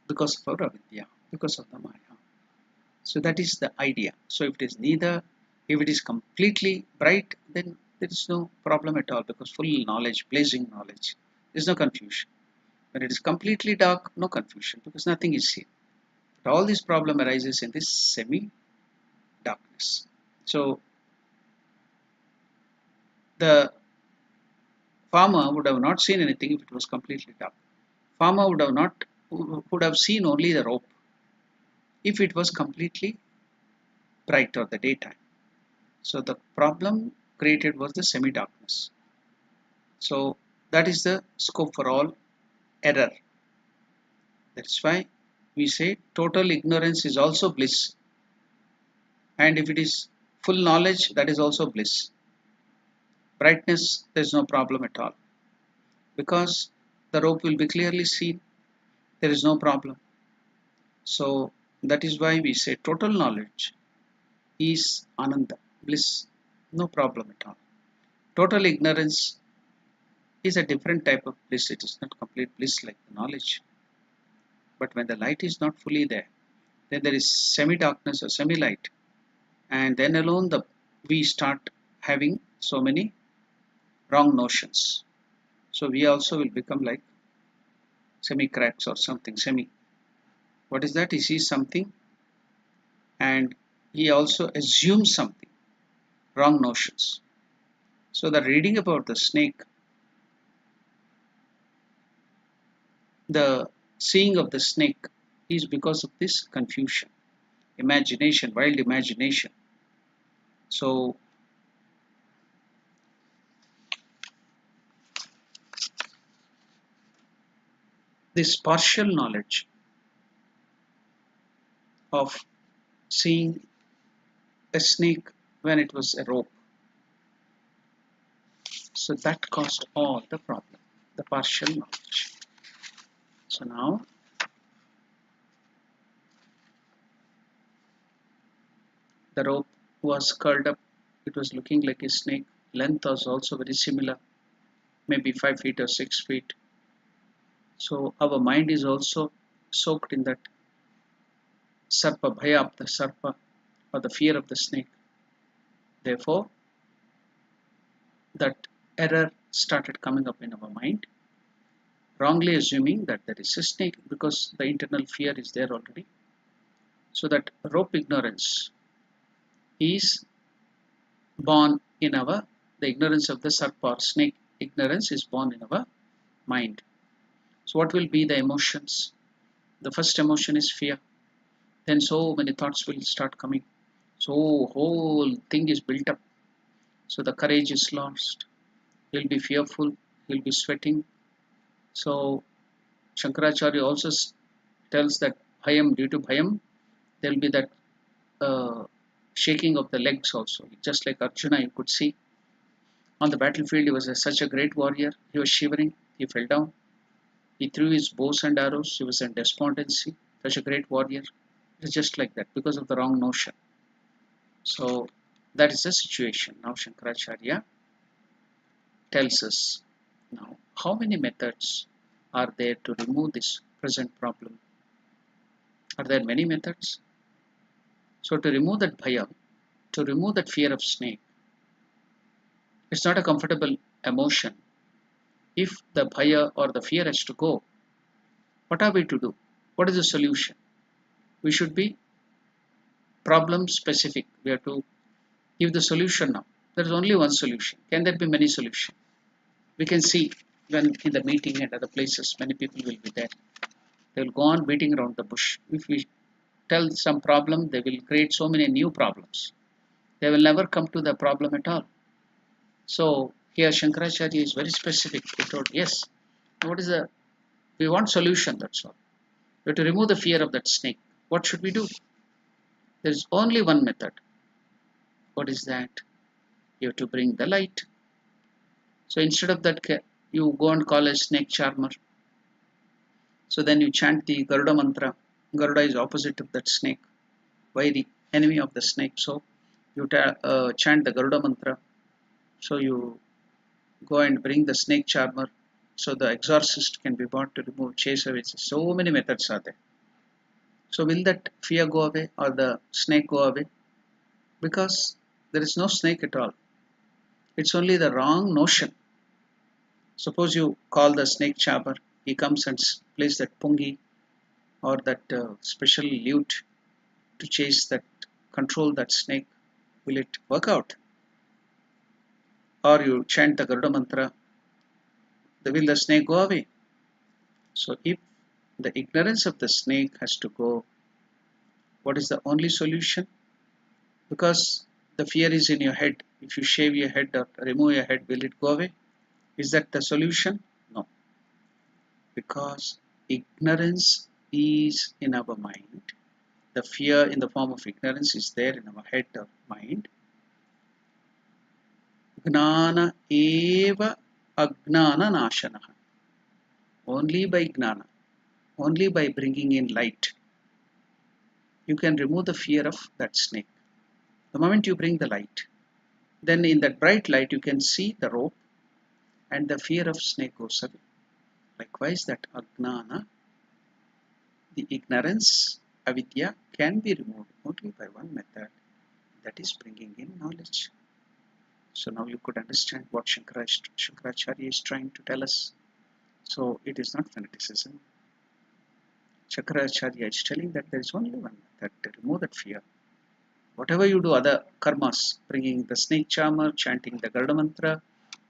because of our avidya, because of the maya. So that is the idea. So if it is completely bright, then there is no problem at all because full knowledge, blazing knowledge, there is no confusion. When it is completely dark, no confusion because nothing is seen. But all this problem arises in this semi-darkness. So the farmer would have not seen anything if it was completely dark. Farmer would have seen only the rope if it was completely bright or the daytime. So the problem created was the semi-darkness. So that is the scope for all error. That's why we say total ignorance is also bliss. And if it is full knowledge, that is also bliss. Brightness, there is no problem at all. Because the rope will be clearly seen, there is no problem. So that is why we say total knowledge is ananda, bliss, no problem at all. Total ignorance is a different type of bliss. It is not complete bliss like the knowledge. But when the light is not fully there, then there is semi-darkness or semi-light, and then alone we start having so many wrong notions. So we also will become like semi-cracks or something. What is that? He sees something and he also assumes something, wrong notions. So the reading about the snake, the seeing of the snake is because of this confusion, imagination, wild imagination. So this partial knowledge of seeing a snake when it was a rope, so that caused all the problem, the partial knowledge. So now the rope was curled up, it was looking like a snake, length was also very similar, maybe 5 feet or 6 feet. So our mind is also soaked in that sarpa, bhaya of the sarpa, or the fear of the snake. Therefore, that error started coming up in our mind, wrongly assuming that there is a snake because the internal fear is there already. So that rope ignorance is born in the ignorance of the serp or snake ignorance is born in our mind. So what will be the emotions? The first emotion is fear. Then so many thoughts will start coming. So whole thing is built up. So the courage is lost. He'll be fearful. He'll be sweating. So Shankaracharya also tells that bhayam, due to bhayam, there will be that shaking of the legs also. Just like Arjuna, you could see on the battlefield, he was such a great warrior. He was shivering. He fell down. He threw his bows and arrows. He was in despondency. Such a great warrior. It is just like that because of the wrong notion. So that is the situation. Now Shankaracharya tells us now how many methods are there to remove this present problem. Are there many methods? So to remove that bhaya, to remove that fear of snake, it's not a comfortable emotion. If the bhaya or the fear has to go, what are we to do? What is the solution? We should be problem specific. We have to give the solution now. There is only one solution. Can there be many solutions? We can see when in the meeting and other places, many people will be there. They will go on beating around the bush. If we tell some problem, they will create so many new problems. They will never come to the problem at all. So here Shankaracharya is very specific. He told, yes, what is the, we want solution, that's all. We have to remove the fear of that snake. What should we do? There is only one method. What is that? You have to bring the light. So instead of that, you go and call a snake charmer. So then you chant the Garuda mantra. Garuda is opposite of that snake, Vairi, enemy of the snake. So you chant the Garuda mantra. So you go and bring the snake charmer. So the exorcist can be brought to remove, chase away. So many methods are there. So will that fear go away or the snake go away? Because there is no snake at all. It's only the wrong notion. Suppose you call the snake charmer. He comes and plays that pungi or that special lute to chase that, control that snake. Will it work out? Or you chant the Garuda mantra, will the snake go away? So if the ignorance of the snake has to go, what is the only solution? Because the fear is in your head. If you shave your head or remove your head, will it go away? Is that the solution? No. Because ignorance is in our mind. The fear in the form of ignorance is there in our head or mind. Gnana eva agnana nashanaha. Only by gnana, only by bringing in light, you can remove the fear of that snake. The moment you bring the light, then in that bright light you can see the rope and the fear of snake goes away. Likewise, that agnana, the ignorance, avidya, can be removed only by one method, that is bringing in knowledge. So now you could understand what Shankaracharya is trying to tell us. So it is not fanaticism. Shankaracharya is telling that there is only one method to remove that fear. Whatever you do, other karmas, bringing the snake charmer, chanting the Garuda mantra,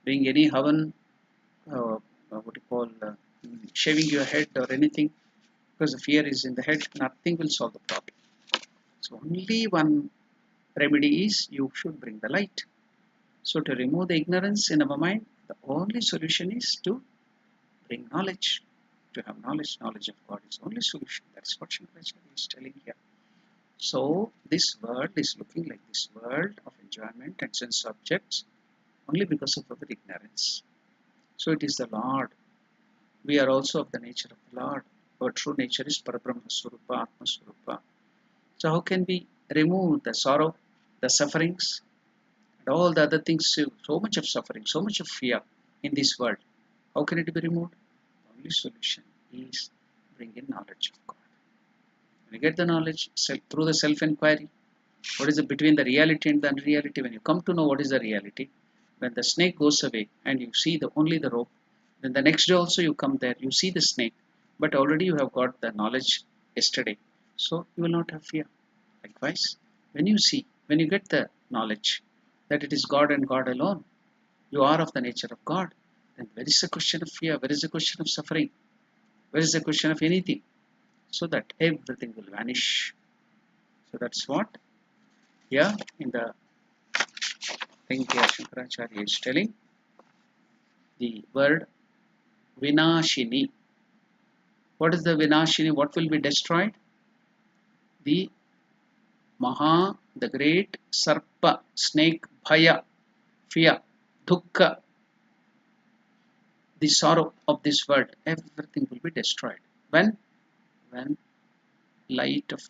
doing any havan, shaving your head or anything, because the fear is in the head, nothing will solve the problem. So only one remedy is you should bring the light. So to remove the ignorance in our mind, the only solution is to bring knowledge. To have knowledge of God is the only solution. That's what Shankaracharya is telling here. So this world is looking like this world of enjoyment and sense objects only because of our ignorance. So it is the Lord. We are also of the nature of the Lord. Our true nature is Parabrahma Swarupa, Atma Swarupa. So how can we remove the sorrow, the sufferings, and all the other things? So much of suffering, so much of fear in this world. How can it be removed? The only solution is bring in knowledge of God. When you get the knowledge through the self-inquiry, what is between the reality and the unreality? When you come to know what is the reality, when the snake goes away and you see only the rope, then the next day also you come there, you see the snake, but already you have got the knowledge yesterday, so you will not have fear. Likewise, when you get the knowledge, that it is God and God alone, you are of the nature of God, then where is the question of fear? Where is the question of suffering? Where is the question of anything? So that everything will vanish. So that's what here in the thing here Shankaracharya is telling. The word Vinashini. What is the Vinashini? What will be destroyed? The Maha, the great Sarpa, snake, Bhaya, fear, Dukkha, the sorrow of this world. Everything will be destroyed. When? When light of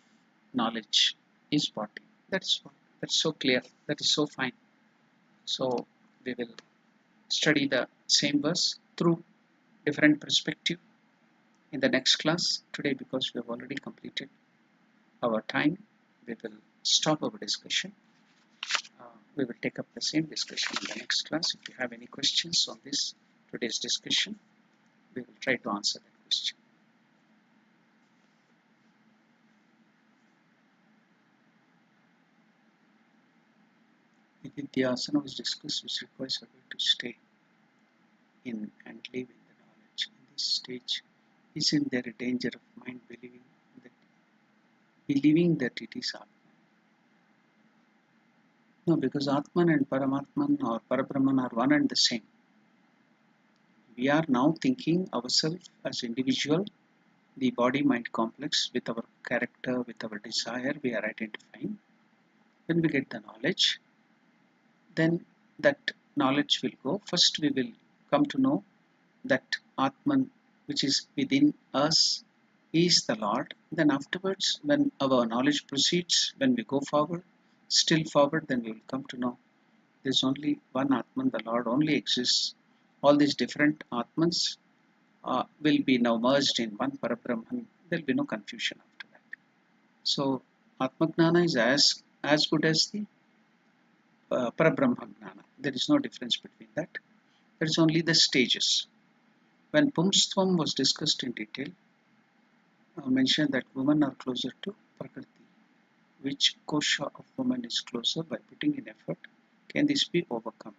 knowledge is brought in. That's so clear. That is so fine. So we will study the same verse through different perspective in the next class. Today, because we have already completed our time, we will stop our discussion. We will take up the same discussion in the next class. If you have any questions on this today's discussion, we will try to answer that question. The asana was discussed, which requires a way to stay in and live in the knowledge. In this stage, isn't there a danger of mind believing that it is Atman? No, because Atman and Paramatman or Parabrahman are one and the same. We are now thinking ourselves as individual, the body-mind complex with our character, with our desire, we are identifying. When we get the knowledge, then that knowledge will go. First we will come to know that Atman, which is within us, is the Lord. Then afterwards, when our knowledge proceeds, when we go forward, still forward, then we will come to know there is only one Atman, the Lord only exists. All these different Atmans will be now merged in one Parabrahman. There will be no confusion after that. So Atmagnana is as good as the Parabrahmajnana. There is no difference between that. There is only the stages. When Pumstvam was discussed in detail, mentioned that women are closer to Prakriti. Which kosha of woman is closer? By putting in effort, can this be overcome?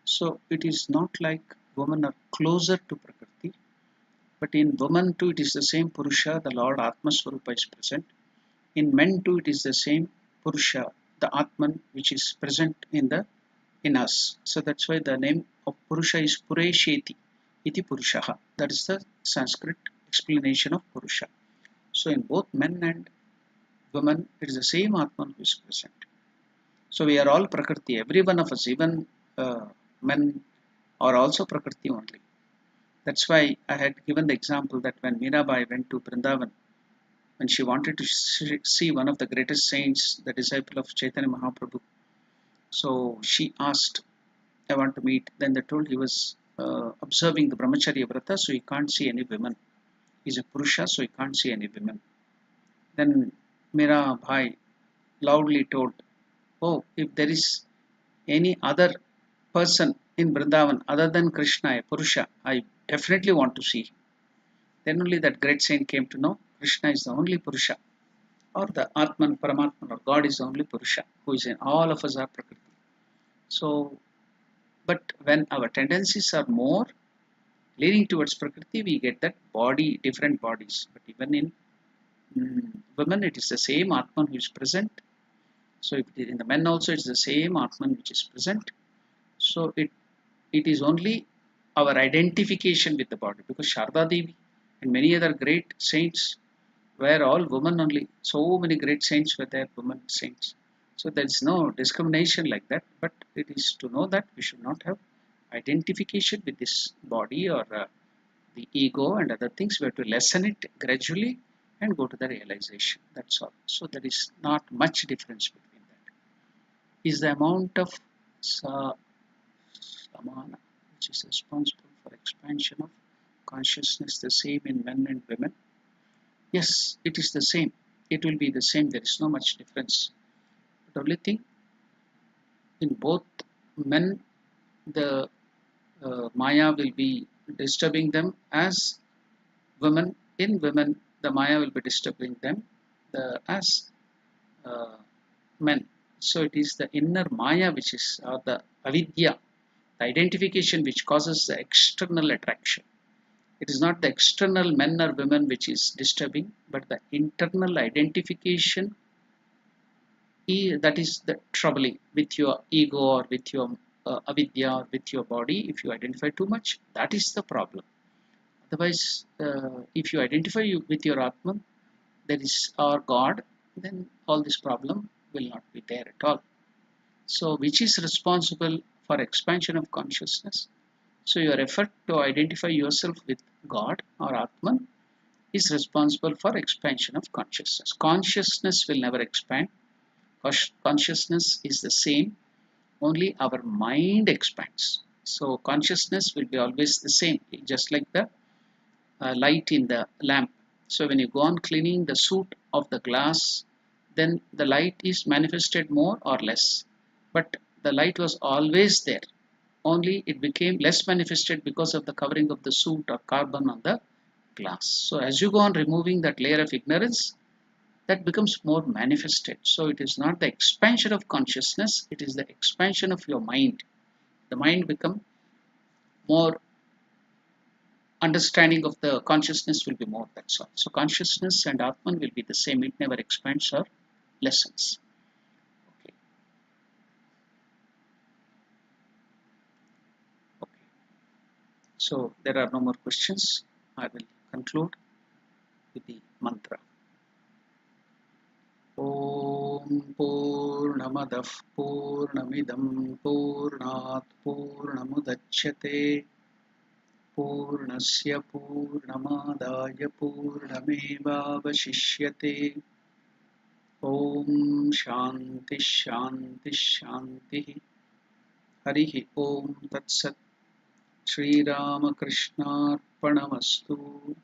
So it is not like women are closer to Prakriti, but in woman too it is the same Purusha, the Lord Atma Swarupa is present. In men too it is the same Purusha, the Atman which is present in us. So that's why the name of Purusha is Puresheti iti Purushaha. That is the Sanskrit explanation of Purusha. So in both men and women, it is the same Atman who is present. So we are all Prakriti. Every one of us, even men, are also Prakriti only. That's why I had given the example that when Mirabai went to Vrindavan, when she wanted to see one of the greatest saints, the disciple of Chaitanya Mahaprabhu, so she asked, I want to meet. Then they told he was observing the Brahmacharya Vrata, so he can't see any women. He's a Purusha, so he can't see any women. Then Mirabai loudly told, oh, if there is any other person in Vrindavan other than Krishna, a Purusha, I definitely want to see him. Then only that great saint came to know Krishna is the only Purusha, or the Atman, Paramatman, or God is the only Purusha, who is in all of us are Prakriti. So, but when our tendencies are more leaning towards Prakriti, we get that body, different bodies. But even in women, it is the same Atman who is present. So if in the men also, it's the same Atman which is present. So it is only our identification with the body, because Sharda Devi and many other great saints were all women only. So many great saints were there, women saints. So there is no discrimination like that, but it is to know that we should not have identification with this body or the ego and other things. We have to lessen it gradually and go to the realization. That's all. So there is not much difference between that. Is the amount of samana, which is responsible for expansion of consciousness, the same in men and women? Yes, it is the same. It will be the same. There is no much difference. The only thing, in both men, the Maya will be disturbing them as women. In women, the Maya will be disturbing them as men. So it is the inner Maya which is, or the avidya, the identification which causes the external attraction. It is not the external men or women which is disturbing, but the internal identification that is the troubling with your ego or with your avidya or with your body. If you identify too much, that is the problem. Otherwise, if you identify with your Atman, there is our God, then all this problem will not be there at all. So, which is responsible for expansion of consciousness? So, your effort to identify yourself with God or Atman is responsible for expansion of consciousness. Consciousness will never expand. Consciousness is the same, only our mind expands. So, consciousness will be always the same, just like the light in the lamp. So when you go on cleaning the soot of the glass, then the light is manifested more or less. But the light was always there. Only it became less manifested because of the covering of the soot or carbon on the glass. So as you go on removing that layer of ignorance, that becomes more manifested. So it is not the expansion of consciousness, it is the expansion of your mind. The mind become more, understanding of the consciousness will be more, that's all. So consciousness and Atman will be the same, it never expands or lessens. Okay. Okay. So there are no more questions. I will conclude with the mantra. Om Purnamadah Purnamidam Purnat Purnamudachyate Purnasya Purnamadaya Purnamevavashishyate. Om Shanti Shanti Shanti. Harihi Om Tat Sat. Shri Ramakrishna Arpanamastu.